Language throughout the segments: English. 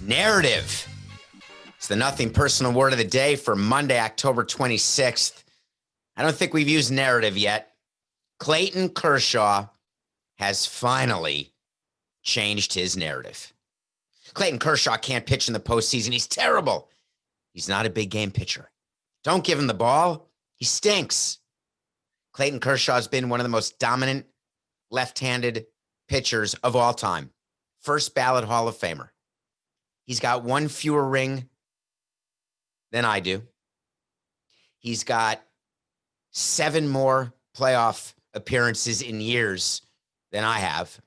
Narrative. It's the nothing personal word of the day for Monday, October 26th. I don't think we've used narrative yet. Clayton Kershaw has finally changed his narrative. Clayton Kershaw can't pitch in the postseason. He's terrible. He's not a big game pitcher. Don't give him the ball. He stinks. Clayton Kershaw has been one of the most dominant left-handed pitchers of all time. First ballot Hall of Famer. He's got one fewer ring than I do. He's got 7 more playoff appearances in years than I have.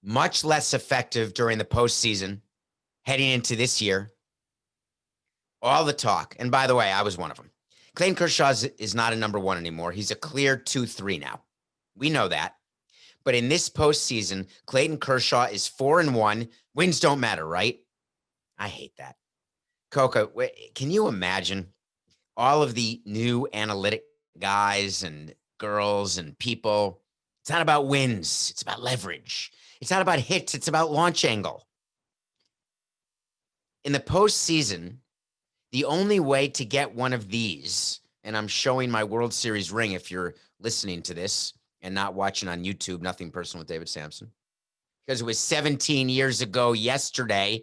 Much less effective during the postseason heading into this year. All the talk. And by the way, I was one of them. Clayton Kershaw is not a number 1 anymore. He's a clear 2-3 now. We know that. But in this postseason, Clayton Kershaw is 4-1. Wins don't matter, right? I hate that. Coca, can you imagine all of the new analytic guys and girls and people? It's not about wins. It's about leverage. It's not about hits. It's about launch angle. In the postseason, the only way to get one of these, and I'm showing my World Series ring if you're listening to this and not watching on YouTube, Nothing Personal with David Samson, because it was 17 years ago yesterday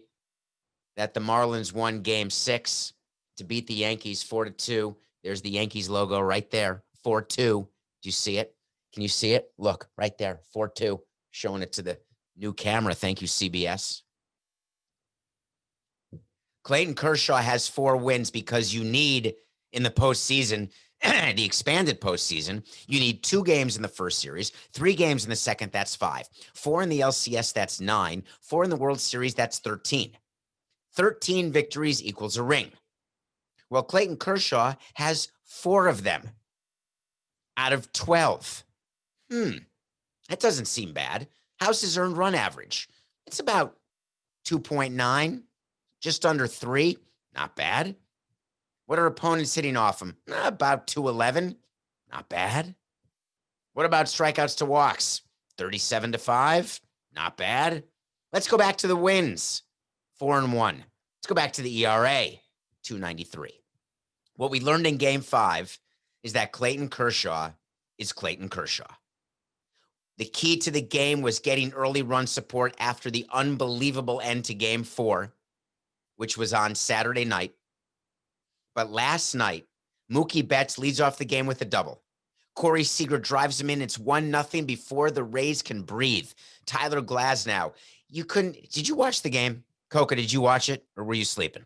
that the Marlins won Game 6 to beat the Yankees 4-2. There's the Yankees logo right there, 4-2. Do you see it? Can you see it? Look, right there, 4-2, showing it to the new camera. Thank you, CBS. Clayton Kershaw has 4 wins because you need, in the postseason, the expanded postseason, you need 2 games in the first series, 3 games in the second, that's 5. 4 in the LCS, that's 9. 4 in the World Series, that's 13. 13 victories equals a ring. Well, Clayton Kershaw has 4 of them out of 12. That doesn't seem bad. How's his earned run average? It's about 2.9, just under 3. Not bad. What are opponents hitting off him? About 211. Not bad. What about strikeouts to walks? 37-5. Not bad. Let's go back to the wins. 4-1. Let's go back to the ERA. 293. What we learned in Game 5 is that Clayton Kershaw is Clayton Kershaw. The key to the game was getting early run support after the unbelievable end to Game 4, which was on Saturday night. But last night, Mookie Betts leads off the game with a double. Corey Seager drives him in. It's 1-0 before the Rays can breathe. Tyler Glasnow. Did you watch the game? Coca, did you watch it or were you sleeping?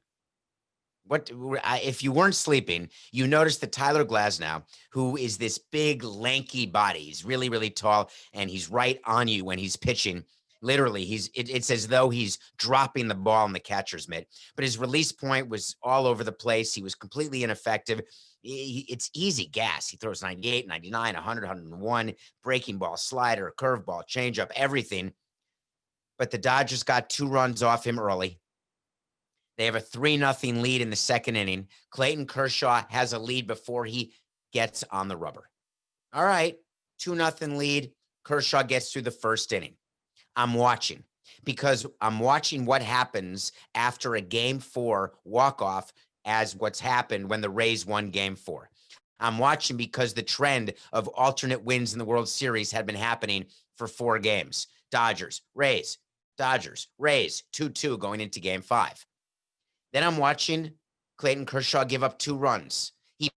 If you weren't sleeping, you noticed that Tyler Glasnow, who is this big, lanky body, he's really, really tall, and he's right on you when he's pitching. Literally, it's as though he's dropping the ball in the catcher's mitt. But his release point was all over the place. He was completely ineffective. It's easy gas. He throws 98, 99, 100, 101, breaking ball, slider, curveball, changeup, everything. But the Dodgers got 2 runs off him early. They have a 3-0 lead in the second inning. Clayton Kershaw has a lead before he gets on the rubber. All right, 2-0 lead. Kershaw gets through the first inning. I'm watching because I'm watching what happens after a Game 4 walk-off as what's happened when the Rays won Game 4. I'm watching because the trend of alternate wins in the World Series had been happening for 4 games. Dodgers, Rays, 2-2 going into Game 5. Then I'm watching Clayton Kershaw give up 2 runs. He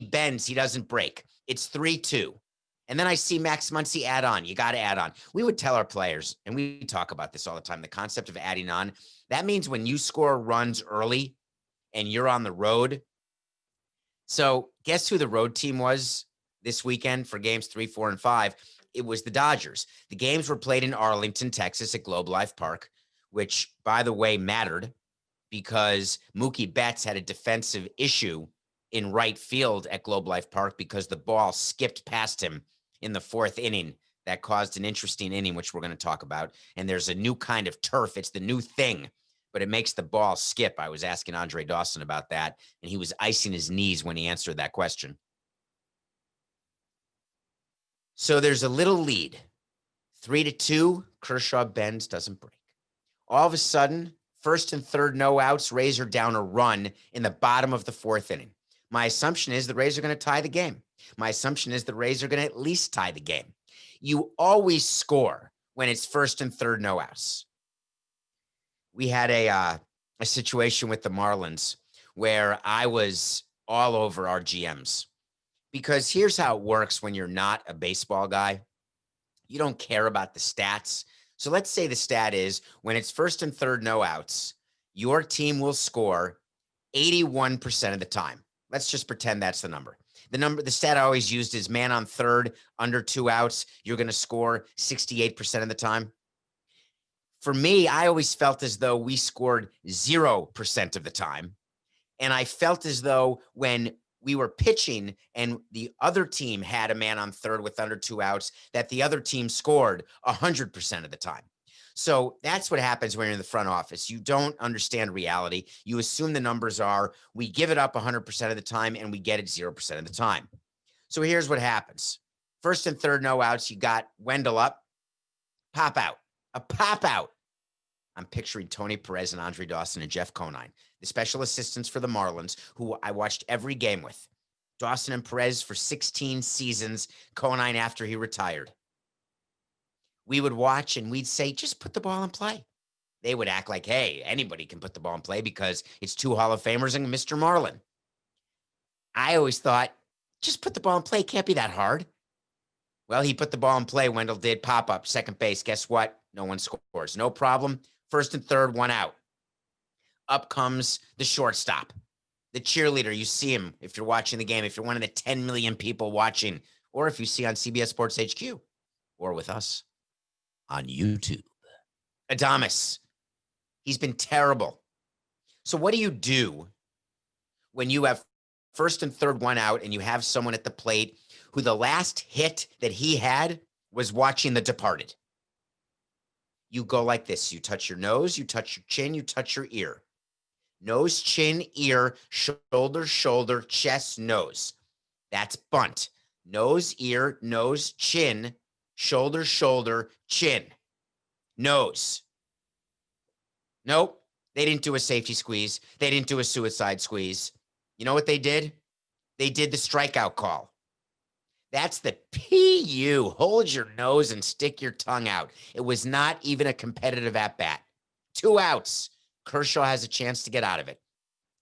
bends, he doesn't break. It's 3-2. And then I see Max Muncy add on. You got to add on. We would tell our players, and we talk about this all the time, the concept of adding on. That means when you score runs early and you're on the road. So guess who the road team was this weekend for games 3, 4, and 5? It was the Dodgers. The games were played in Arlington, Texas at Globe Life Park, which, by the way, mattered because Mookie Betts had a defensive issue in right field at Globe Life Park because the ball skipped past him in the 4th inning. That caused an interesting inning, which we're going to talk about. And there's a new kind of turf. It's the new thing, but it makes the ball skip. I was asking Andre Dawson about that, and he was icing his knees when he answered that question. So there's a little lead. 3-2, Kershaw bends, doesn't break. All of a sudden, first and third, no outs. Rays are down a run in the bottom of the fourth inning. My assumption is the Rays are going to tie the game. My assumption is the Rays are going to at least tie the game. You always score when it's first and third, no outs. We had a situation with the Marlins where I was all over our GMs, because here's how it works when you're not a baseball guy. You don't care about the stats. So let's say the stat is when it's first and third, no outs, your team will score 81% of the time. Let's just pretend that's the number. The stat I always used is man on third, under 2 outs, you're going to score 68% of the time. For me, I always felt as though we scored 0% of the time. And I felt as though when we were pitching and the other team had a man on third with under 2 outs, that the other team scored 100% of the time. So that's what happens when you're in the front office. You don't understand reality. You assume the numbers are, we give it up 100% of the time and we get it 0% of the time. So here's what happens. First and third, no outs. You got Wendell up, pop out, a pop out. I'm picturing Tony Perez and Andre Dawson and Jeff Conine, the special assistants for the Marlins, who I watched every game with. Dawson and Perez for 16 seasons, Conine after he retired. We would watch and we'd say, just put the ball in play. They would act like, hey, anybody can put the ball in play because it's 2 Hall of Famers and Mr. Marlin. I always thought, just put the ball in play. It can't be that hard. Well, he put the ball in play. Wendell did. Pop up, second base. Guess what? No one scores. No problem. First and third, 1 out. Up comes the shortstop, the cheerleader. You see him if you're watching the game, if you're one of the 10 million people watching, or if you see on CBS Sports HQ, or with us on YouTube. Adames. He's been terrible. So what do you do when you have first and third, 1 out, and you have someone at the plate who the last hit that he had was watching The Departed? You go like this. You touch your nose, you touch your chin, you touch your ear. Nose, chin, ear, shoulder, shoulder, chest, nose. That's bunt. Nose, ear, nose, chin, shoulder, shoulder, chin, nose. Nope. They didn't do a safety squeeze. They didn't do a suicide squeeze. You know what they did? They did the strikeout call. That's the PU. Hold your nose and stick your tongue out. It was not even a competitive at-bat. 2 outs. Kershaw has a chance to get out of it.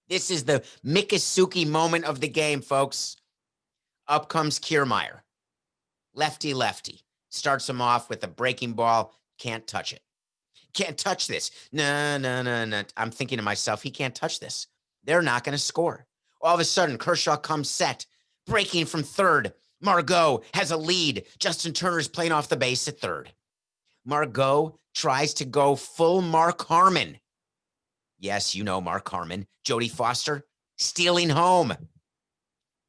This is the Mickasuki moment of the game, folks. Up comes Kiermaier. Lefty, lefty. Starts him off with a breaking ball. Can't touch it. Can't touch this. No. I'm thinking to myself, he can't touch this. They're not going to score. All of a sudden, Kershaw comes set. Breaking from third. Margot has a lead. Justin Turner's playing off the base at third. Margot tries to go full Mark Harmon. Yes, you know Mark Harmon. Jodie Foster, stealing home.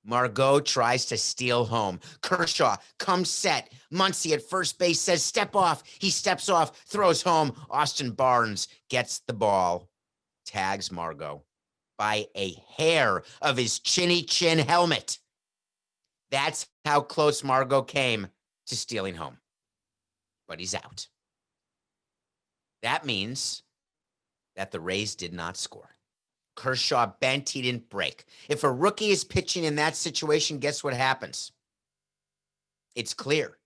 Margot tries to steal home. Kershaw comes set. Muncy at first base says, step off. He steps off, throws home. Austin Barnes gets the ball, tags Margot by a hair of his chinny chin helmet. That's how close Margot came to stealing home. But he's out. That means that the Rays did not score. Kershaw bent, he didn't break. If a rookie is pitching in that situation, guess what happens? It's clear.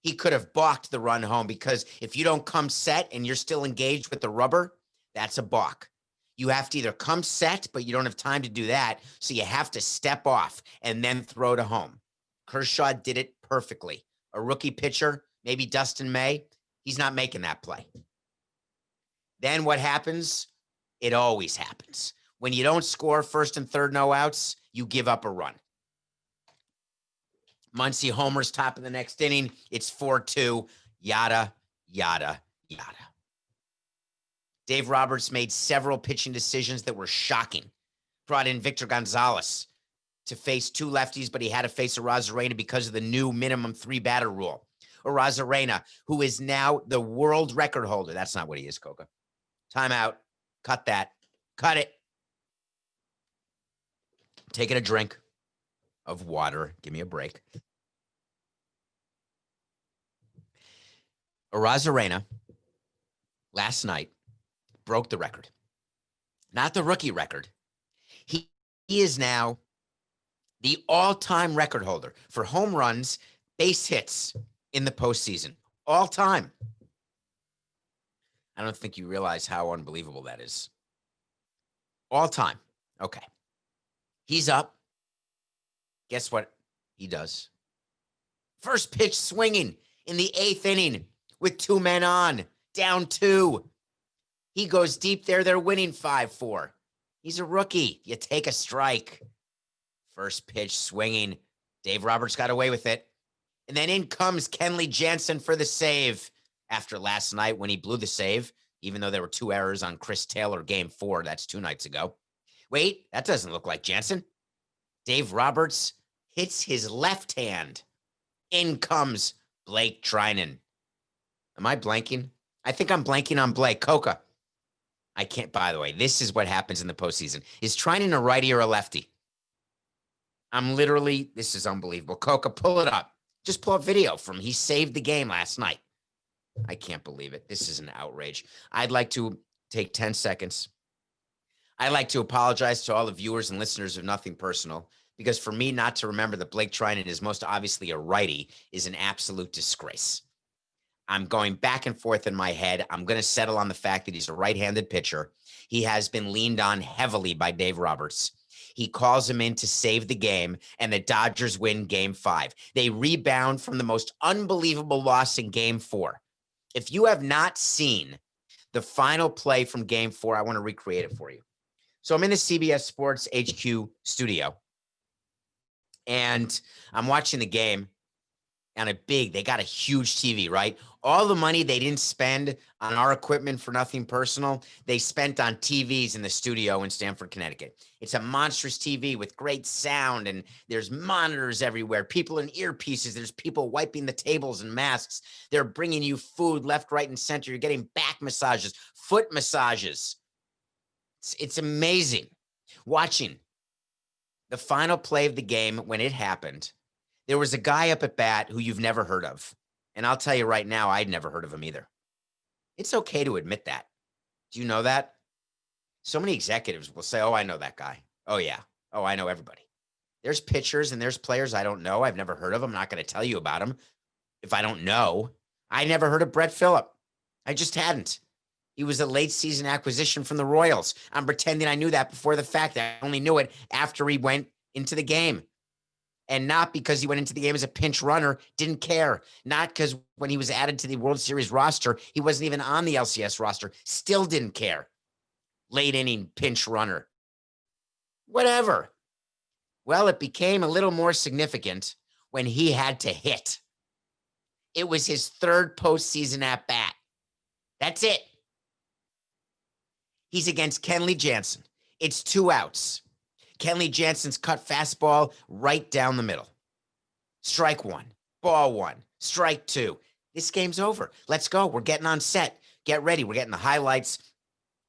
He could have balked the run home, because if you don't come set and you're still engaged with the rubber, that's a balk. You have to either come set, but you don't have time to do that, so you have to step off and then throw to home. Kershaw did it perfectly. A rookie pitcher, maybe Dustin May, he's not making that play. Then what happens? It always happens. When you don't score first and third, no outs, you give up a run. Muncy homers top of the next inning. It's 4-2, yada, yada, yada. Dave Roberts made several pitching decisions that were shocking. Brought in Victor Gonzalez to face 2 lefties, but he had to face Arozarena because of the new minimum 3-batter rule. Arozarena, who is now the world record holder. That's not what he is, Coca. Timeout. Cut that. Cut it. Taking a drink of water. Give me a break. Arozarena last night broke the record, not the rookie record. He is now the all-time record holder for home runs, base hits in the postseason. All time. I don't think you realize how unbelievable that is. All time. Okay. He's up. Guess what he does? First pitch swinging in the 8th inning with 2 men on, down 2. He goes deep there. They're winning 5-4. He's a rookie. You take a strike. First pitch swinging. Dave Roberts got away with it. And then in comes Kenley Jansen for the save after last night when he blew the save, even though there were 2 errors on Chris Taylor game 4. That's 2 nights ago. Wait, that doesn't look like Jansen. Dave Roberts hits his left hand. In comes Blake Trinan. Am I blanking? I think I'm blanking on Blake. Coca. I can't, by the way, this is what happens in the postseason. Is Trinan a righty or a lefty? This is unbelievable. Coca, pull it up. Just pull a video from he saved the game last night. I can't believe it. This is an outrage. I'd like to take 10 seconds. I'd like to apologize to all the viewers and listeners of Nothing Personal, because for me not to remember that Blake Trinan is most obviously a righty is an absolute disgrace. I'm going back and forth in my head. I'm going to settle on the fact that he's a right-handed pitcher. He has been leaned on heavily by Dave Roberts. He calls him in to save the game, and the Dodgers win game 5. They rebound from the most unbelievable loss in game 4. If you have not seen the final play from game 4, I want to recreate it for you. So I'm in the CBS Sports HQ studio, and I'm watching the game on they got a huge TV, right? All the money they didn't spend on our equipment for Nothing Personal, they spent on TVs in the studio in Stamford, Connecticut. It's a monstrous TV with great sound, and there's monitors everywhere, people in earpieces. There's people wiping the tables and masks. They're bringing you food left, right, and center. You're getting back massages, foot massages. It's amazing. Watching the final play of the game when it happened, there was a guy up at bat who you've never heard of. And I'll tell you right now, I'd never heard of him either. It's okay to admit that. Do you know that? So many executives will say, oh, I know that guy. Oh, yeah. Oh, I know everybody. There's pitchers and there's players I don't know. I've never heard of them. I'm not going to tell you about them if I don't know. I never heard of Brett Phillip. I just hadn't. He was a late season acquisition from the Royals. I'm pretending I knew that before the fact. I only knew it after he went into the game. And not because he went into the game as a pinch runner, didn't care. Not because when he was added to the World Series roster, he wasn't even on the LCS roster, still didn't care. Late inning pinch runner. Whatever. Well, it became a little more significant when he had to hit. It was his 3rd postseason at bat. That's it. He's against Kenley Jansen. It's 2 outs. Kenley Jansen's cut fastball right down the middle. Strike 1, ball 1, strike 2. This game's over. Let's go. We're getting on set. Get ready. We're getting the highlights.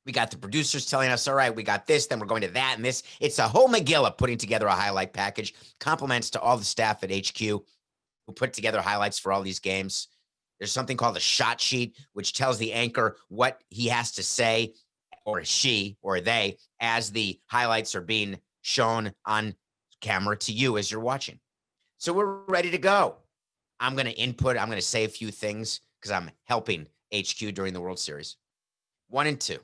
We got the producers telling us, all right, we got this, then we're going to that and this. It's a whole McGilla putting together a highlight package. Compliments to all the staff at HQ who put together highlights for all these games. There's something called a shot sheet, which tells the anchor what he has to say, or she, or they, as the highlights are being shown on camera to you as you're watching. So we're ready to go. I'm going to input. I'm going to say a few things because I'm helping HQ during the World Series. 1 and 2,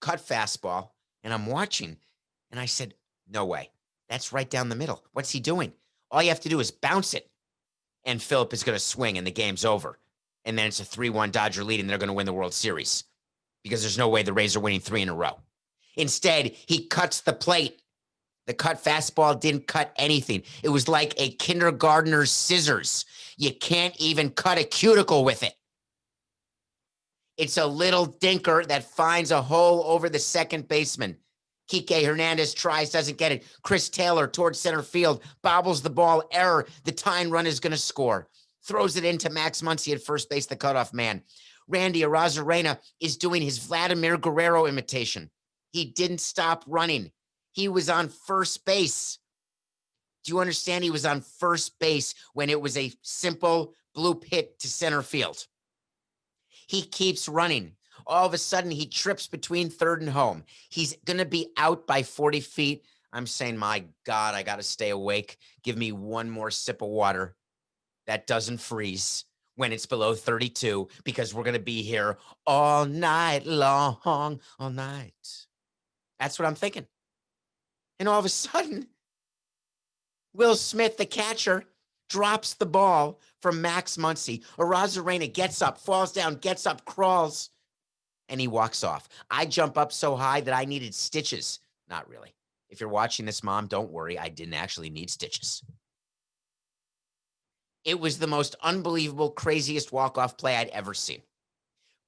cut fastball. And I'm watching. And I said, no way. That's right down the middle. What's he doing? All you have to do is bounce it. And Phillip is going to swing and the game's over. And then it's a 3-1 Dodger lead and they're going to win the World Series because there's no way the Rays are winning 3 in a row. Instead, he cuts the plate. The cut fastball didn't cut anything. It was like a kindergartner's scissors. You can't even cut a cuticle with it. It's a little dinker that finds a hole over the second baseman. Kike Hernandez tries, doesn't get it. Chris Taylor towards center field, bobbles the ball, error. The tying run is going to score. Throws it into Max Muncy at first base, the cutoff man. Randy Arozarena is doing his Vladimir Guerrero imitation. He didn't stop running. He was on first base. Do you understand? He was on first base when it was a simple bloop hit to center field. He keeps running. All of a sudden, he trips between third and home. He's going to be out by 40 feet. I'm saying, my God, I got to stay awake. Give me one more sip of water that doesn't freeze when it's below 32, because we're going to be here all night long, all night. That's what I'm thinking. And all of a sudden, Will Smith, the catcher, drops the ball from Max Muncy. Arozarena gets up, falls down, gets up, crawls, and he walks off. I jump up so high that I needed stitches. Not really. If you're watching this, Mom, don't worry. I didn't actually need stitches. It was the most unbelievable, craziest walk-off play I'd ever seen.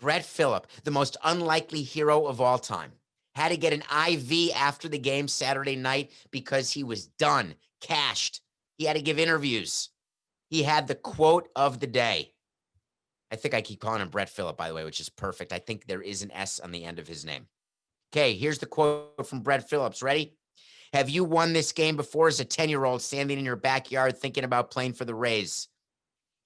Brett Phillip, the most unlikely hero of all time, had to get an IV after the game Saturday night because he was done, cashed. He had to give interviews. He had the quote of the day. I think I keep calling him Brett Phillip, by the way, which is perfect. I think there is an S on the end of his name. Okay, here's the quote from Brett Phillips. Ready? Have you won this game before as a 10-year-old standing in your backyard thinking about playing for the Rays?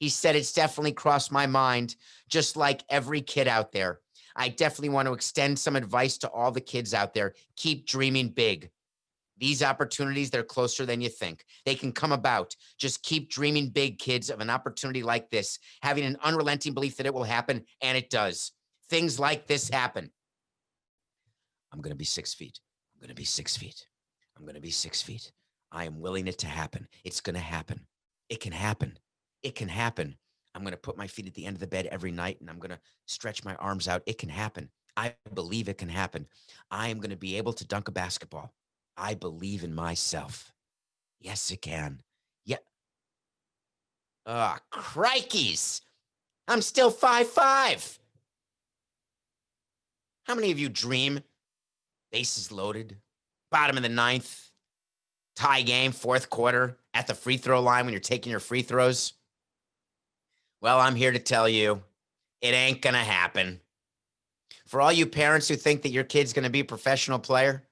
He said, it's definitely crossed my mind, just like every kid out there. I definitely want to extend some advice to all the kids out there. Keep dreaming big. These opportunities, they're closer than you think. They can come about. Just keep dreaming big, kids, of an opportunity like this, having an unrelenting belief that it will happen, and it does. Things like this happen. I'm going to be 6 feet. I'm going to be 6 feet. I'm going to be 6 feet. I am willing it to happen. It's going to happen. It can happen. It can happen. I'm going to put my feet at the end of the bed every night, and I'm going to stretch my arms out. It can happen. I believe it can happen. I am going to be able to dunk a basketball. I believe in myself. Yes, it can. Yeah. Crikeys. I'm still 5'5". How many of you dream bases loaded, bottom of the ninth, tie game, fourth quarter, at the free throw line when you're taking your free throws? Well, I'm here to tell you, it ain't going to happen. For all you parents who think that your kid's going to be a professional player,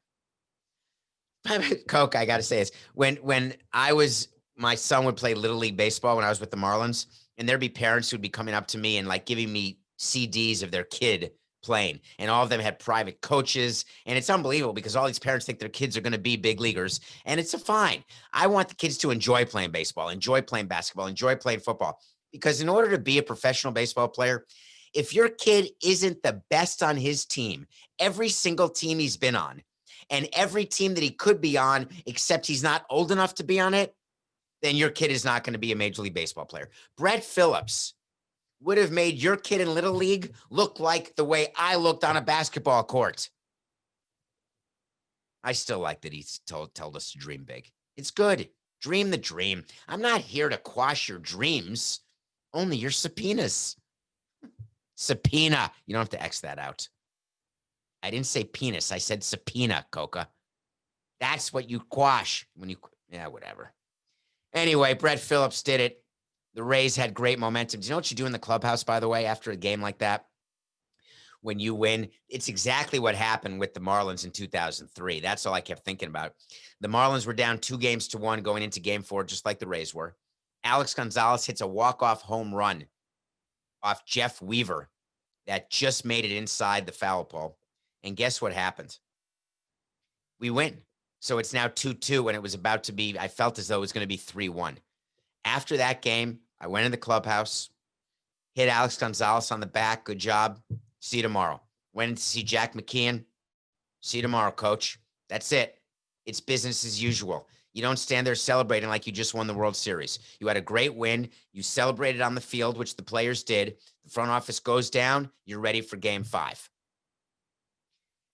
Coke, I got to say this. When my son would play Little League Baseball when I was with the Marlins, and there'd be parents who'd be coming up to me and like giving me CDs of their kid playing, and all of them had private coaches, and it's unbelievable because all these parents think their kids are going to be big leaguers, and it's fine. I want the kids to enjoy playing baseball, enjoy playing basketball, enjoy playing football, because in order to be a professional baseball player, if your kid isn't the best on his team, every single team he's been on, and every team that he could be on, except he's not old enough to be on it, then your kid is not going to be a Major League Baseball player. Brett Phillips would have made your kid in Little League look like the way I looked on a basketball court. I still like that he's told us to dream big. It's good. Dream the dream. I'm not here to quash your dreams, only your subpoenas. Subpoena. You don't have to X that out. I didn't say penis. I said subpoena, Coca. That's what you quash when you, yeah, whatever. Anyway, Brett Phillips did it. The Rays had great momentum. Do you know what you do in the clubhouse, by the way, after a game like that? When you win, it's exactly what happened with the Marlins in 2003. That's all I kept thinking about. The Marlins were down 2-1 going into game 4, just like the Rays were. Alex Gonzalez hits a walk-off home run off Jeff Weaver that just made it inside the foul pole. And guess what happened? We win. So it's now 2-2, and it was about to be, I felt as though it was going to be 3-1. After that game, I went in the clubhouse, hit Alex Gonzalez on the back. Good job. See you tomorrow. Went in to see Jack McKeon. See you tomorrow, coach. That's it. It's business as usual. You don't stand there celebrating like you just won the World Series. You had a great win. You celebrated on the field, which the players did. The front office goes down. You're ready for game 5.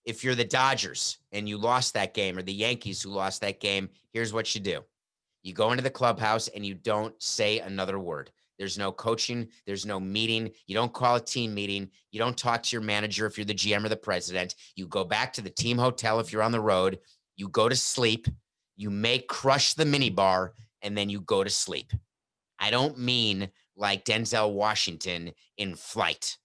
If you're the Dodgers and you lost that game, or the Yankees who lost that game, here's what you do. You go into the clubhouse and you don't say another word. There's no coaching. There's no meeting. You don't call a team meeting. You don't talk to your manager if you're the GM or the president. You go back to the team hotel if you're on the road. You go to sleep. You may crush the minibar, and then you go to sleep. I don't mean like Denzel Washington in Flight.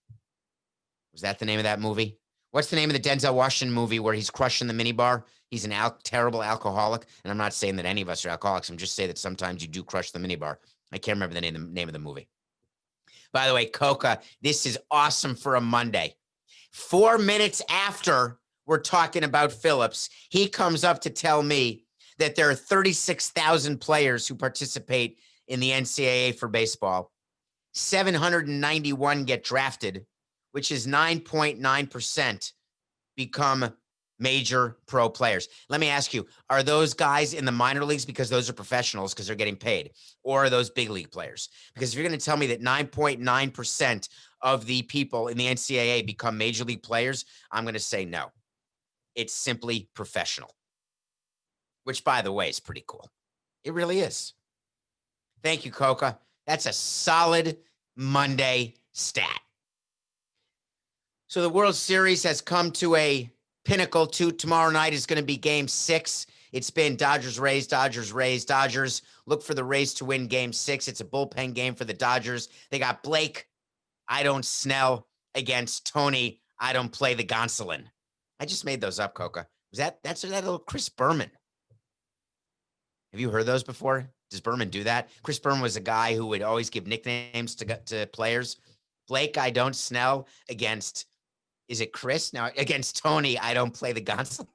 Was that the name of that movie? What's the name of the Denzel Washington movie where he's crushing the minibar? He's an terrible alcoholic. And I'm not saying that any of us are alcoholics. I'm just saying that sometimes you do crush the minibar. I can't remember the name of the movie. By the way, Coca, this is awesome for a Monday. 4 minutes after we're talking about Phillips, he comes up to tell me that there are 36,000 players who participate in the NCAA for baseball. 791 get drafted, which is 9.9% become major pro players. Let me ask you, are those guys in the minor leagues because those are professionals because they're getting paid, or are those big league players? Because if you're going to tell me that 9.9% of the people in the NCAA become major league players, I'm going to say no. It's simply professional, which, by the way, is pretty cool. It really is. Thank you, Coca. That's a solid Monday stat. So the World Series has come to a pinnacle. Tomorrow night is going to be game 6. It's been Dodgers, Rays, Dodgers, Rays, Dodgers. Look for the Rays to win game 6. It's a bullpen game for the Dodgers. They got Blake, I don't Snell, against Tony, I don't play the Gonsolin. I just made those up, Coca. That's that little Chris Berman. Have you heard those before? Does Berman do that? Chris Berman was a guy who would always give nicknames to players. Blake, I don't Snell, against, is it Chris? Now, against Tony, I don't play the Gonsolin.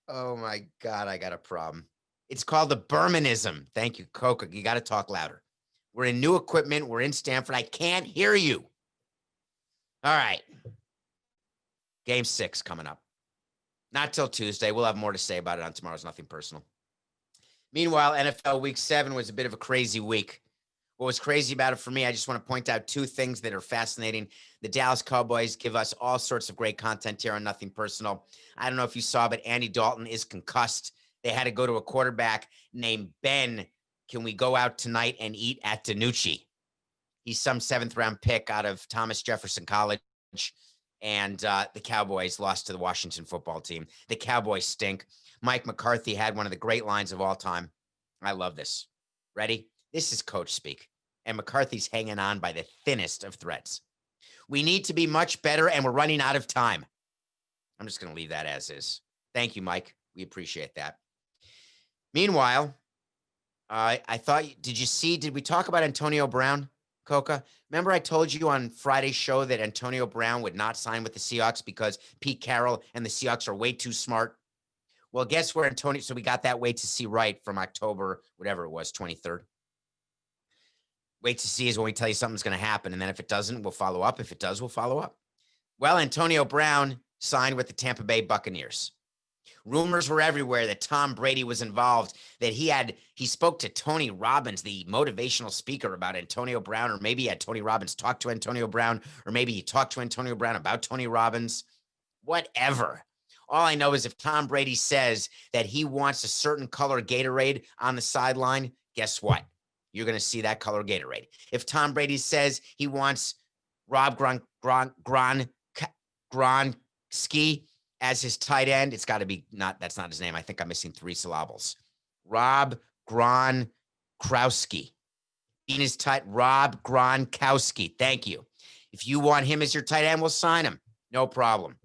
Oh my God, I got a problem. It's called the Bermanism. Thank you, Coca. You got to talk louder. We're in new equipment. We're in Stanford. I can't hear you. All right. Game 6 coming up. Not till Tuesday. We'll have more to say about it on Tomorrow's Nothing Personal. Meanwhile, NFL Week 7 was a bit of a crazy week. What was crazy about it for me, I just want to point out 2 things that are fascinating. The Dallas Cowboys give us all sorts of great content here on Nothing Personal. I don't know if you saw, but Andy Dalton is concussed. They had to go to a quarterback named Ben. Can we go out tonight and eat at DiNucci? He's some 7th-round pick out of Thomas Jefferson College. And the Cowboys lost to the Washington football team. The Cowboys stink. Mike McCarthy had one of the great lines of all time. I love this. Ready? This is coach speak. And McCarthy's hanging on by the thinnest of threads. We need to be much better, and we're running out of time. I'm just going to leave that as is. Thank you, Mike. We appreciate that. Meanwhile, I thought, did we talk about Antonio Brown, Coca? Remember I told you on Friday's show that Antonio Brown would not sign with the Seahawks because Pete Carroll and the Seahawks are way too smart? Well, guess where Antonio, so we got that wait to see right from October, whatever it was, 23rd. Wait to see is when we tell you something's going to happen. And then if it doesn't, we'll follow up. If it does, we'll follow up. Well, Antonio Brown signed with the Tampa Bay Buccaneers. Rumors were everywhere that Tom Brady was involved, that he spoke to Tony Robbins, the motivational speaker, about Antonio Brown, or maybe he had Tony Robbins talk to Antonio Brown, or maybe he talked to Antonio Brown about Tony Robbins. Whatever. All I know is if Tom Brady says that he wants a certain color Gatorade on the sideline, guess what? You're going to see that color Gatorade. If Tom Brady says he wants Rob Gronkowski as his tight end, it's got to be that's not his name. I think I'm missing 3 syllables. Rob Gronkowski. Rob Gronkowski. Thank you. If you want him as your tight end, we'll sign him. No problem.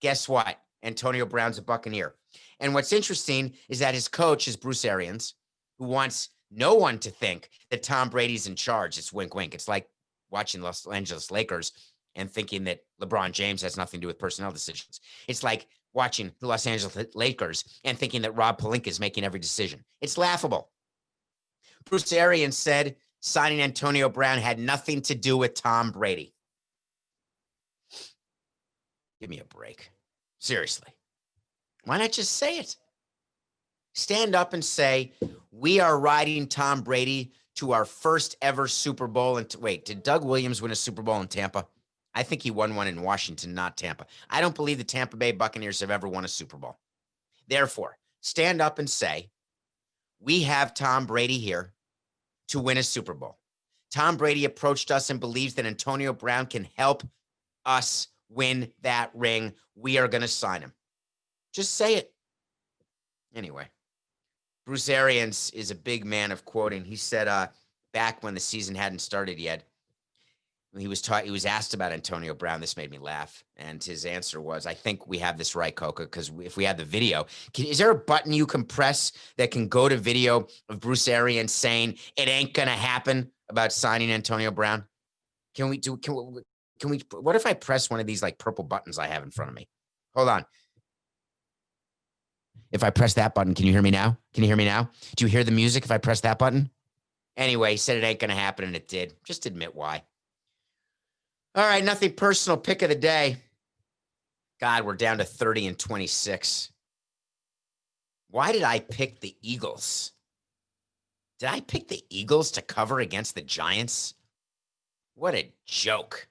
Guess what? Antonio Brown's a Buccaneer. And what's interesting is that his coach is Bruce Arians, who wants no one to think that Tom Brady's in charge. It's wink, wink. It's like watching Los Angeles Lakers and thinking that LeBron James has nothing to do with personnel decisions. It's like watching the Los Angeles Lakers and thinking that Rob Pelinka is making every decision. It's laughable. Bruce Arians said signing Antonio Brown had nothing to do with Tom Brady. Give me a break. Seriously. Why not just say it? Stand up and say, we are riding Tom Brady to our first ever Super Bowl. And wait, did Doug Williams win a Super Bowl in Tampa? I think he won one in Washington, not Tampa. I don't believe the Tampa Bay Buccaneers have ever won a Super Bowl. Therefore, stand up and say, we have Tom Brady here to win a Super Bowl. Tom Brady approached us and believes that Antonio Brown can help us win that ring. We are going to sign him. Just say it. Anyway, Bruce Arians is a big man of quoting. He said back when the season hadn't started yet, he was asked about Antonio Brown. This made me laugh. And his answer was, I think we have this right, Coca, because if we had the video, is there a button you can press that can go to video of Bruce Arians saying it ain't going to happen about signing Antonio Brown? Can what if I press one of these like purple buttons I have in front of me? Hold on. If I press that button, can you hear me now? Can you hear me now? Do you hear the music if I press that button? Anyway, he said it ain't going to happen, and it did. Just admit why. All right, nothing personal. Pick of the day. God, we're down to 30 and 26. Why did I pick the Eagles? Did I pick the Eagles to cover against the Giants? What a joke.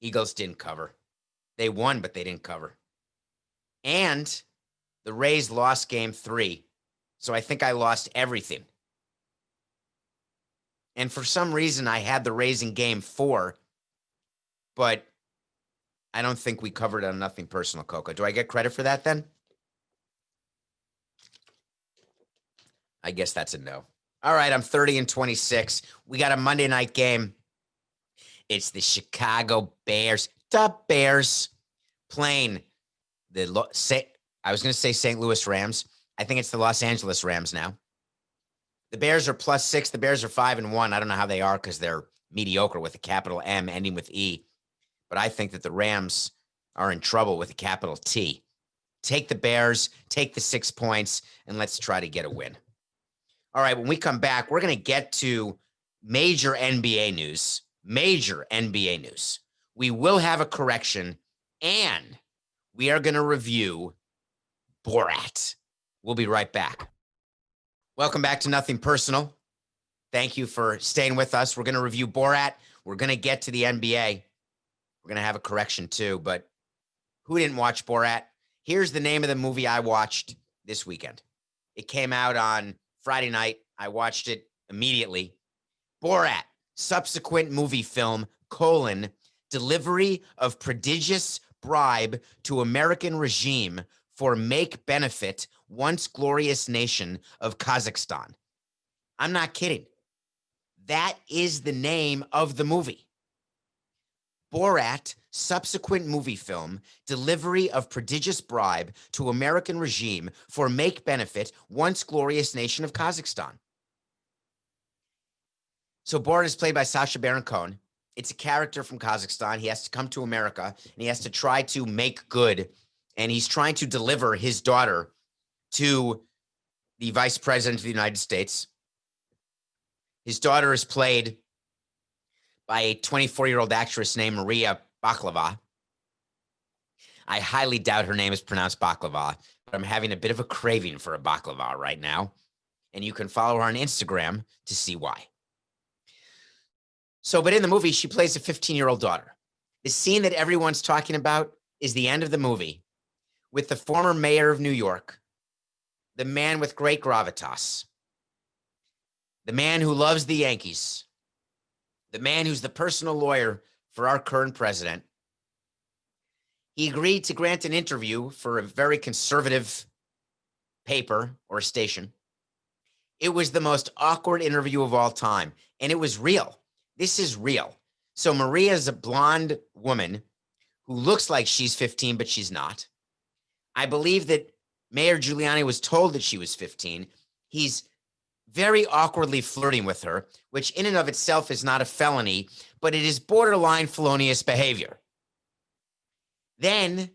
Eagles didn't cover. They won, but they didn't cover. And the Rays lost game 3. So I think I lost everything. And for some reason, I had the Rays in game 4, but I don't think we covered on nothing personal, Coco. Do I get credit for that then? I guess that's a no. All right, I'm 30 and 26. We got a Monday night game. It's the Chicago Bears. The Bears playing I was going to say St. Louis Rams. I think it's the Los Angeles Rams now. The Bears are +6. The Bears are 5-1. I don't know how they are because they're mediocre with a capital M ending with E. But I think that the Rams are in trouble with a capital T. Take the Bears, take the 6 points, and let's try to get a win. All right, when we come back, we're going to get to major NBA news. Major NBA news. We will have a correction, and we are going to review Borat. We'll be right back. Welcome back to Nothing Personal. Thank you for staying with us. We're going to review Borat. We're going to get to the NBA. We're going to have a correction too, but who didn't watch Borat? Here's the name of the movie I watched this weekend. It came out on Friday night. I watched it immediately. Borat, subsequent movie film, delivery of prodigious bribe to American regime for make benefit once glorious nation of Kazakhstan. I'm not kidding. That is the name of the movie. Borat, subsequent movie film, delivery of prodigious bribe to American regime for make benefit once glorious nation of Kazakhstan. So Borat is played by Sacha Baron Cohen. It's a character from Kazakhstan. He has to come to America, and he has to try to make good, and he's trying to deliver his daughter to the vice president of the United States. His daughter is played by a 24-year-old actress named Maria Baklava. I highly doubt her name is pronounced baklava, but I'm having a bit of a craving for a baklava right now, and you can follow her on Instagram to see why. But in the movie, she plays a 15-year-old daughter. The scene that everyone's talking about is the end of the movie with the former mayor of New York, the man with great gravitas, the man who loves the Yankees, the man who's the personal lawyer for our current president. He agreed to grant an interview for a very conservative paper or station. It was the most awkward interview of all time, and it was real. This is real. So Maria is a blonde woman who looks like she's 15, but she's not. I believe that Mayor Giuliani was told that she was 15. He's very awkwardly flirting with her, which in and of itself is not a felony, but it is borderline felonious behavior. Then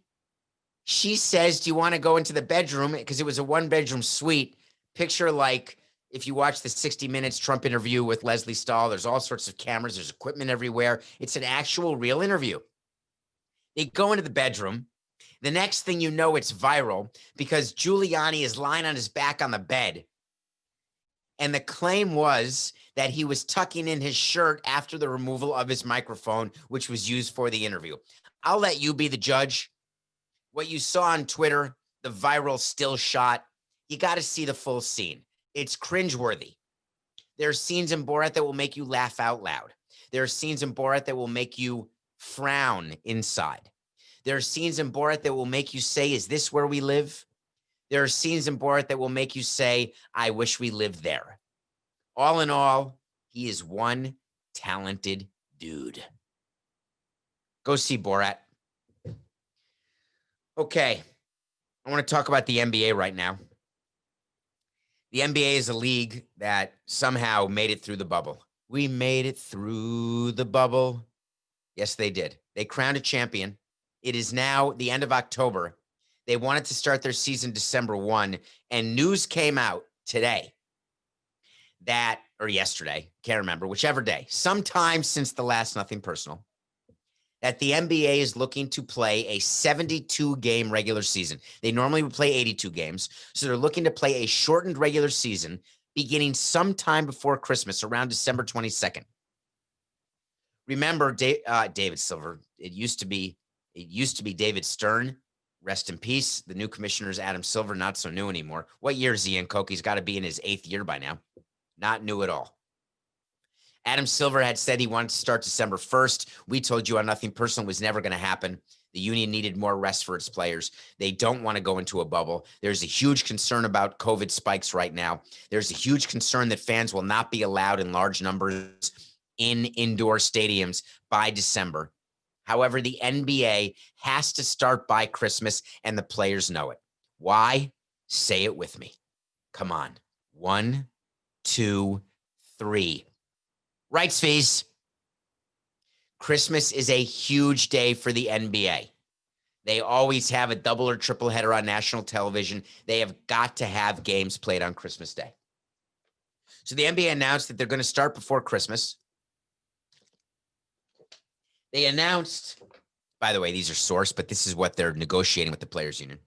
she says, do you want to go into the bedroom? Because it was a one-bedroom suite. Picture like if you watch the 60 Minutes Trump interview with Leslie Stahl, there's all sorts of cameras. There's equipment everywhere. It's an actual real interview. They go into the bedroom. The next thing you know, it's viral because Giuliani is lying on his back on the bed. And the claim was that he was tucking in his shirt after the removal of his microphone, which was used for the interview. I'll let you be the judge. What you saw on Twitter, the viral still shot, you got to see the full scene. It's cringeworthy. There are scenes in Borat that will make you laugh out loud. There are scenes in Borat that will make you frown inside. There are scenes in Borat that will make you say, is this where we live? There are scenes in Borat that will make you say, I wish we lived there. All in all, he is one talented dude. Go see Borat. Okay, I want to talk about the NBA right now. The NBA is a league that somehow made it through the bubble. We made it through the bubble. Yes, they did. They crowned a champion. It is now the end of October. They wanted to start their season December 1, and news came out today that, or yesterday, can't remember, whichever day, sometime since the last Nothing Personal, that the NBA is looking to play a 72-game regular season. They normally would play 82 games, so they're looking to play a shortened regular season beginning sometime before Christmas, around December 22nd. Remember, David Silver. It used to be David Stern. Rest in peace. The new commissioner is Adam Silver. Not so new anymore. What year is he in, Coke? He's got to be in his 8th year by now. Not new at all. Adam Silver had said he wanted to start December 1st. We told you on Nothing Personal was never going to happen. The union needed more rest for its players. They don't want to go into a bubble. There's a huge concern about COVID spikes right now. There's a huge concern that fans will not be allowed in large numbers in indoor stadiums by December. However, the NBA has to start by Christmas, and the players know it. Why? Say it with me. Come on. 1, 2, 3. Rights fees. Christmas is a huge day for the NBA. They always have a double or triple header on national television. They have got to have games played on Christmas Day. So the NBA announced that they're going to start before Christmas. They announced, by the way, these are sourced, but this is what they're negotiating with the Players Union.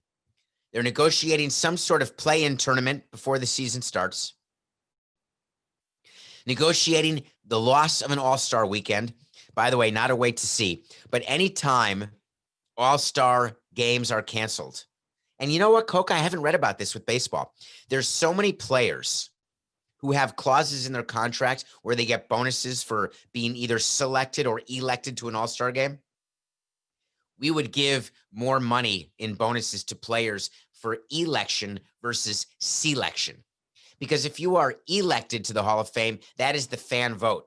They're negotiating some sort of play-in tournament before the season starts. Negotiating the loss of an All-Star weekend. By the way, not a wait to see, but anytime All-Star games are canceled. And you know what, Coke? I haven't read about this with baseball. There's so many players who have clauses in their contract where they get bonuses for being either selected or elected to an All-Star game. We would give more money in bonuses to players for election versus selection. Because if you are elected to the Hall of Fame, that is the fan vote.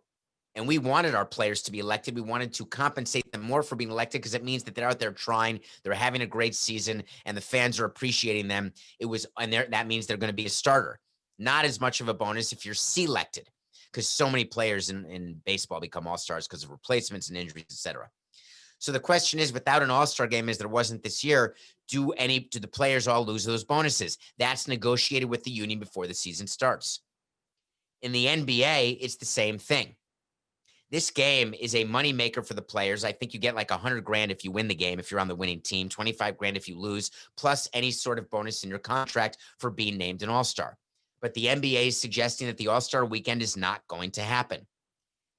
And we wanted our players to be elected. We wanted to compensate them more for being elected because it means that they're out there trying, they're having a great season, and the fans are appreciating them. That means they're going to be a starter. Not as much of a bonus if you're selected, because so many players in baseball become all-stars because of replacements and injuries, etc. So the question is, without an all-star game, as there wasn't this year, do the players all lose those bonuses? That's negotiated with the union before the season starts. In the NBA, it's the same thing. This game is a moneymaker for the players. I think you get like $100,000 if you win the game, if you're on the winning team, $25,000 if you lose, plus any sort of bonus in your contract for being named an all-star. But the NBA is suggesting that the All-Star weekend is not going to happen.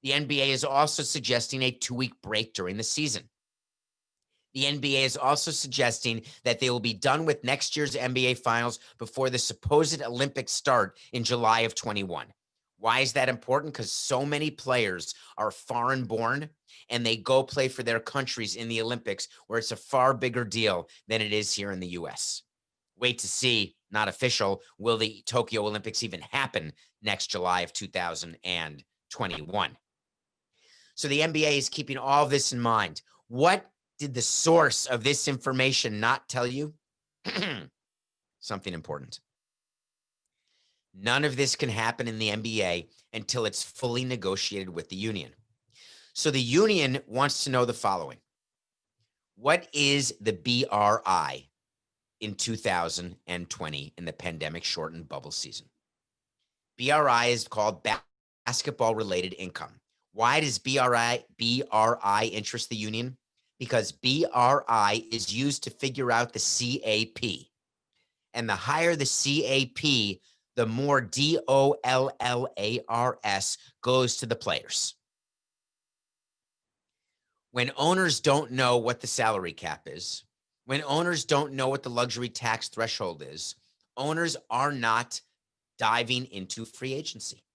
The NBA is also suggesting a 2-week break during the season. The NBA is also suggesting that they will be done with next year's NBA Finals before the supposed Olympics start in July of 21. Why is that important? Because so many players are foreign born and they go play for their countries in the Olympics, where it's a far bigger deal than it is here in the U.S. Wait to see, not official, will the Tokyo Olympics even happen next July of 2021? So the NBA is keeping all this in mind. What did the source of this information not tell you? Something important. None of this can happen in the NBA until it's fully negotiated with the union. So the union wants to know the following. What is the BRI in 2020 in the pandemic shortened bubble season? BRI is called basketball-related income. Why does BRI interest the union? Because BRI is used to figure out the CAP. And the higher the CAP, the more DOLLARS goes to the players. When owners don't know what the salary cap is, when owners don't know what the luxury tax threshold is, owners are not diving into free agency.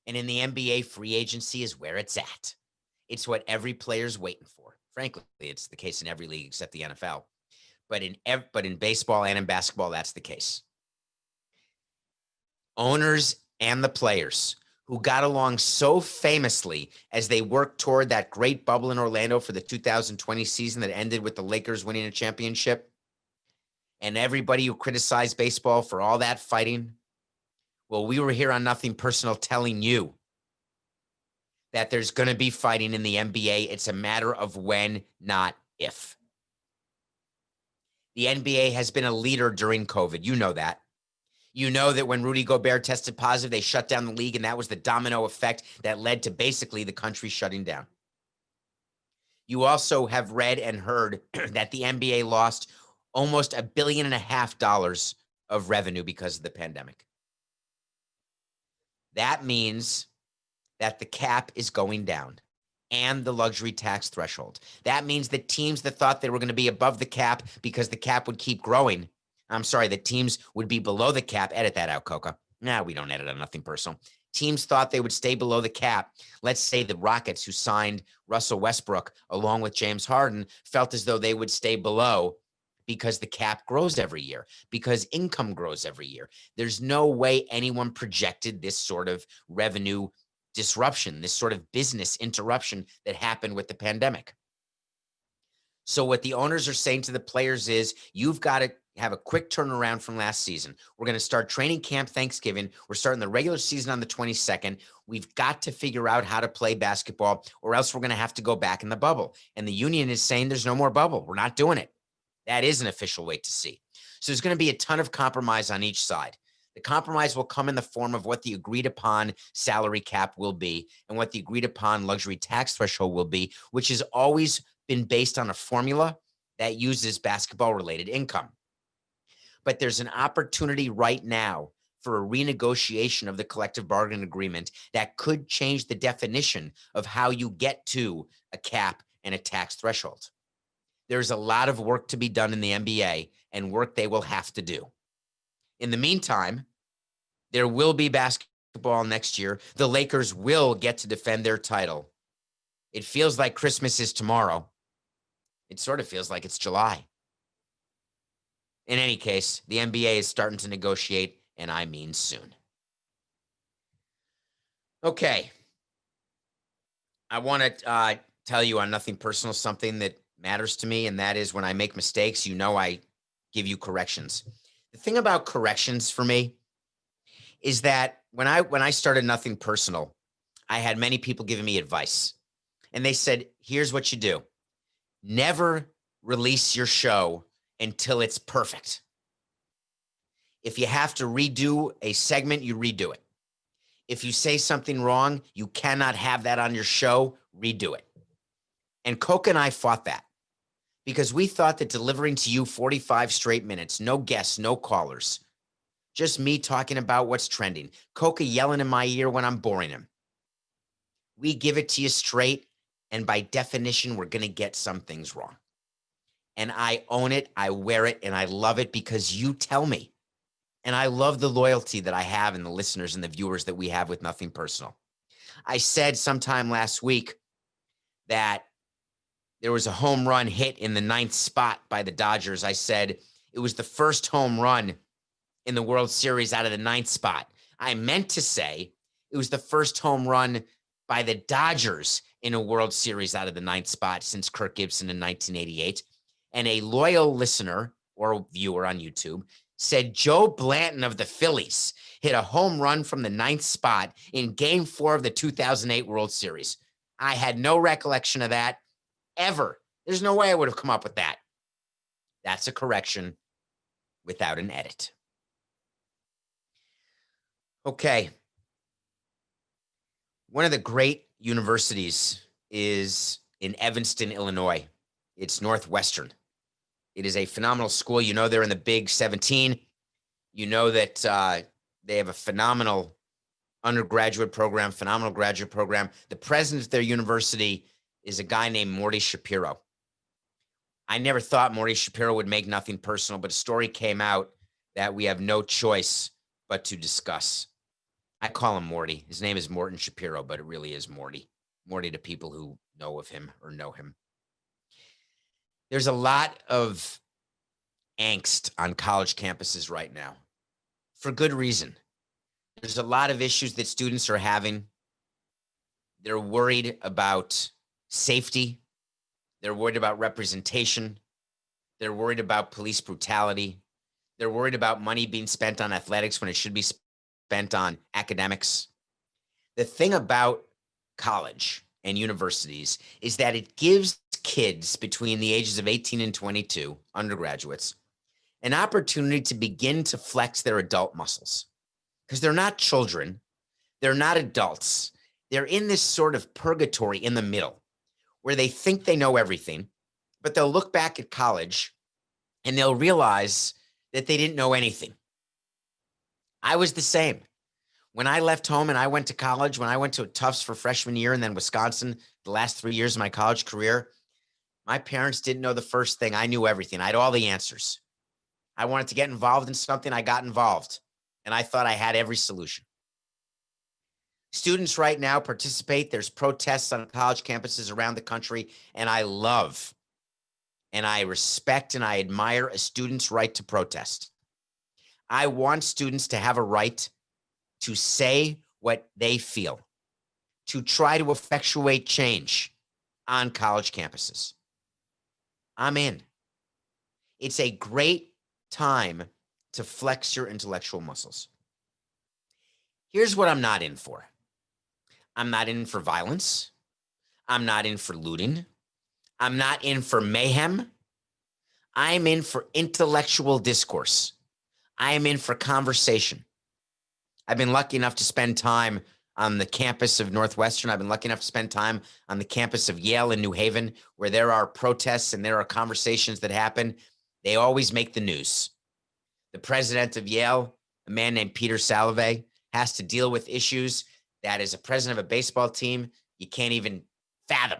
And in the NBA, free agency is where it's at. It's what every player's waiting for. Frankly, it's the case in every league except the NFL. But in baseball and in basketball, that's the case. Owners and the players who got along so famously as they worked toward that great bubble in Orlando for the 2020 season that ended with the Lakers winning a championship, and everybody who criticized baseball for all that fighting, well, we were here on Nothing Personal telling you that there's going to be fighting in the NBA. It's a matter of when, not if. The NBA has been a leader during COVID. You know that. You know that when Rudy Gobert tested positive, they shut down the league, and that was the domino effect that led to basically the country shutting down. You also have read and heard that the NBA lost almost $1.5 billion of revenue because of the pandemic. That means that the cap is going down and the luxury tax threshold. That means that teams that thought they were going to be above the cap because the cap would keep growing. I'm sorry, that teams would be below the cap. Edit that out, Coca. Nah, we don't edit on nothing personal. Teams thought they would stay below the cap. Let's say the Rockets, who signed Russell Westbrook along with James Harden, felt as though they would stay below because the cap grows every year, because income grows every year. There's no way anyone projected this sort of revenue disruption, this sort of business interruption that happened with the pandemic. So what the owners are saying to the players is, you've got to have a quick turnaround from last season. We're going to start training camp Thanksgiving. We're starting the regular season on the 22nd. We've got to figure out how to play basketball, or else we're going to have to go back in the bubble. And the union is saying there's no more bubble. We're not doing it. That is an official wait to see. So there's going to be a ton of compromise on each side. The compromise will come in the form of what the agreed upon salary cap will be and what the agreed upon luxury tax threshold will be, which has always been based on a formula that uses basketball related income. But there's an opportunity right now for a renegotiation of the collective bargaining agreement that could change the definition of how you get to a cap and a tax threshold. There's a lot of work to be done in the NBA and work they will have to do. In the meantime, there will be basketball next year. The Lakers will get to defend their title. It feels like Christmas is tomorrow. It sort of feels like it's July. In any case, the NBA is starting to negotiate, and I mean soon. Okay. I want to tell you on nothing personal something that matters to me, and that is when I make mistakes, I give you corrections. The thing about corrections for me is that when I started Nothing Personal, I had many people giving me advice. And they said, here's what you do. Never release your show until it's perfect. If you have to redo a segment, you redo it. If you say something wrong, you cannot have that on your show, redo it. And Coca and I fought that because we thought that delivering to you 45 straight minutes, no guests, no callers, just me talking about what's trending, Coca yelling in my ear when I'm boring him. We give it to you straight, and by definition, we're going to get some things wrong. And I own it, I wear it, and I love it because you tell me. And I love the loyalty that I have in the listeners and the viewers that we have with Nothing Personal. I said sometime last week that there was a home run hit in the 9th spot by the Dodgers. I said it was the first home run in the World Series out of the 9th spot. I meant to say it was the first home run by the Dodgers in a World Series out of the 9th spot since Kirk Gibson in 1988. And a loyal listener or viewer on YouTube said Joe Blanton of the Phillies hit a home run from the 9th spot in Game 4 of the 2008 World Series. I had no recollection of that ever. There's no way I would have come up with that. That's a correction without an edit. Okay. One of the great universities is in Evanston, Illinois. It's Northwestern. It is a phenomenal school. You know, they're in the Big 17. You know that they have a phenomenal undergraduate program, phenomenal graduate program. The president of their university is a guy named Morty Shapiro. I never thought Morty Shapiro would make Nothing Personal, but a story came out that we have no choice but to discuss. I call him Morty. His name is Morton Shapiro, but it really is Morty. Morty to people who know of him or know him. There's a lot of angst on college campuses right now for good reason. There's a lot of issues that students are having. They're worried about safety. They're worried about representation. They're worried about police brutality. They're worried about money being spent on athletics when it should be spent on academics. The thing about college and universities is that it gives kids between the ages of 18 and 22, undergraduates, an opportunity to begin to flex their adult muscles because they're not children. They're not adults. They're in this sort of purgatory in the middle where they think they know everything, but they'll look back at college and they'll realize that they didn't know anything. I was the same. When I left home and I went to college, when I went to Tufts for freshman year and then Wisconsin, the last 3 years of my college career, my parents didn't know the first thing. I knew everything. I had all the answers. I wanted to get involved in something. I got involved, and I thought I had every solution. Students right now participate. There's protests on college campuses around the country, and I love and I respect and I admire a student's right to protest. I want students to have a right to say what they feel, to try to effectuate change on college campuses. I'm in. It's a great time to flex your intellectual muscles. Here's what I'm not in for. I'm not in for violence. I'm not in for looting. I'm not in for mayhem. I'm in for intellectual discourse. I am in for conversation. I've been lucky enough to spend time on the campus of Northwestern. I've been lucky enough to spend time on the campus of Yale in New Haven, where there are protests and there are conversations that happen. They always make the news. The president of Yale, a man named Peter Salovey, has to deal with issues that as a president of a baseball team, you can't even fathom.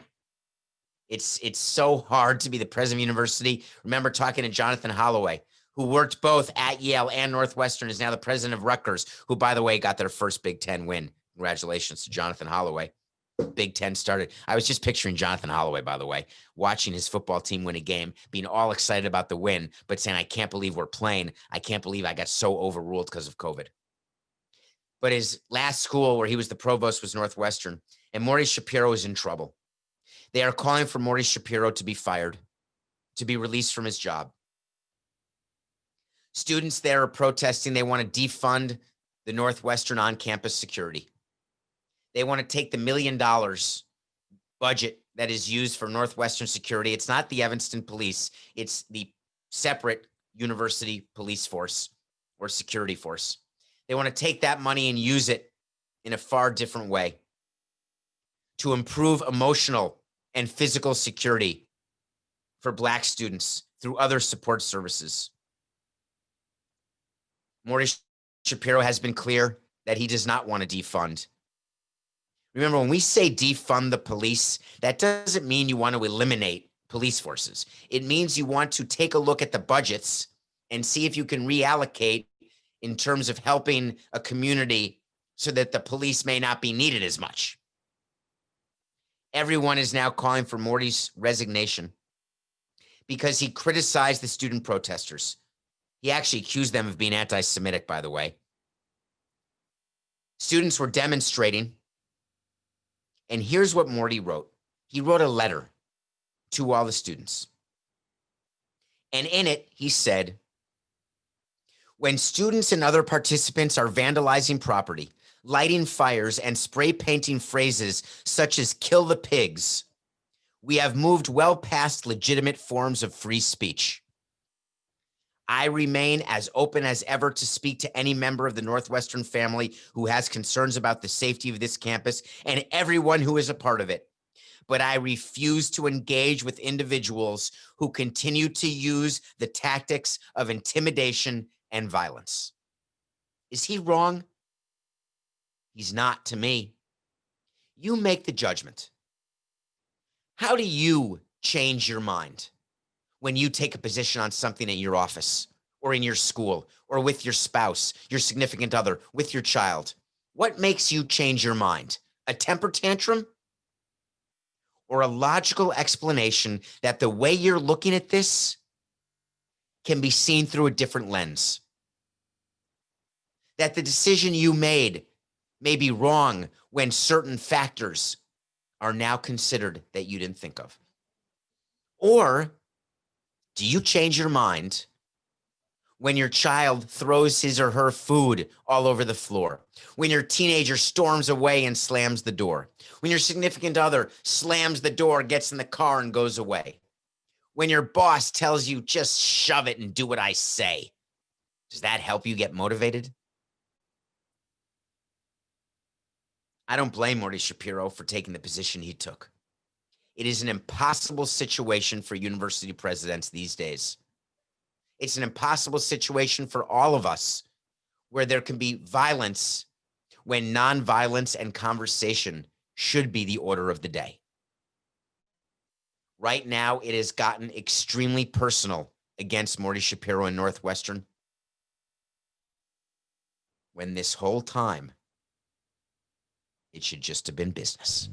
It's so hard to be the president of a university. Remember talking to Jonathan Holloway, who worked both at Yale and Northwestern, is now the president of Rutgers, who, by the way, got their first Big Ten win. Congratulations to Jonathan Holloway. Big Ten started. I was just picturing Jonathan Holloway, by the way, watching his football team win a game, being all excited about the win, but saying, I can't believe we're playing. I can't believe I got so overruled because of COVID. But his last school where he was the provost was Northwestern, and Morty Shapiro is in trouble. They are calling for Morty Shapiro to be fired, to be released from his job. Students there are protesting. They want to defund the Northwestern on-campus security. They want to take the $1 million budget that is used for Northwestern security. It's not the Evanston police. It's the separate university police force or security force. They want to take that money and use it in a far different way to improve emotional and physical security for Black students through other support services. Morty Shapiro has been clear that he does not want to defund. Remember, when we say defund the police, that doesn't mean you want to eliminate police forces. It means you want to take a look at the budgets and see if you can reallocate in terms of helping a community so that the police may not be needed as much. Everyone is now calling for Morty's resignation because he criticized the student protesters. He actually accused them of being anti-Semitic, by the way. Students were demonstrating, and here's what Morty wrote. He wrote a letter to all the students. And in it, he said, when students and other participants are vandalizing property, lighting fires, and spray painting phrases such as kill the pigs, we have moved well past legitimate forms of free speech. I remain as open as ever to speak to any member of the Northwestern family who has concerns about the safety of this campus and everyone who is a part of it. But I refuse to engage with individuals who continue to use the tactics of intimidation and violence. Is he wrong? He's not to me. You make the judgment. How do you change your mind when you take a position on something in your office or in your school or with your spouse, your significant other, with your child? What makes you change your mind? A temper tantrum? Or a logical explanation that the way you're looking at this can be seen through a different lens? That the decision you made may be wrong when certain factors are now considered that you didn't think of? Or do you change your mind When your child throws his or her food all over the floor, when your teenager storms away and slams the door, when your significant other slams the door, gets in the car and goes away, when your boss tells you just shove it and do what I say, does that help you get motivated? I don't blame Morty Shapiro for taking the position he took. It is an impossible situation for university presidents these days. It's an impossible situation for all of us where there can be violence when nonviolence and conversation should be the order of the day. Right now, it has gotten extremely personal against Morty Shapiro and Northwestern, when this whole time, it should just have been business.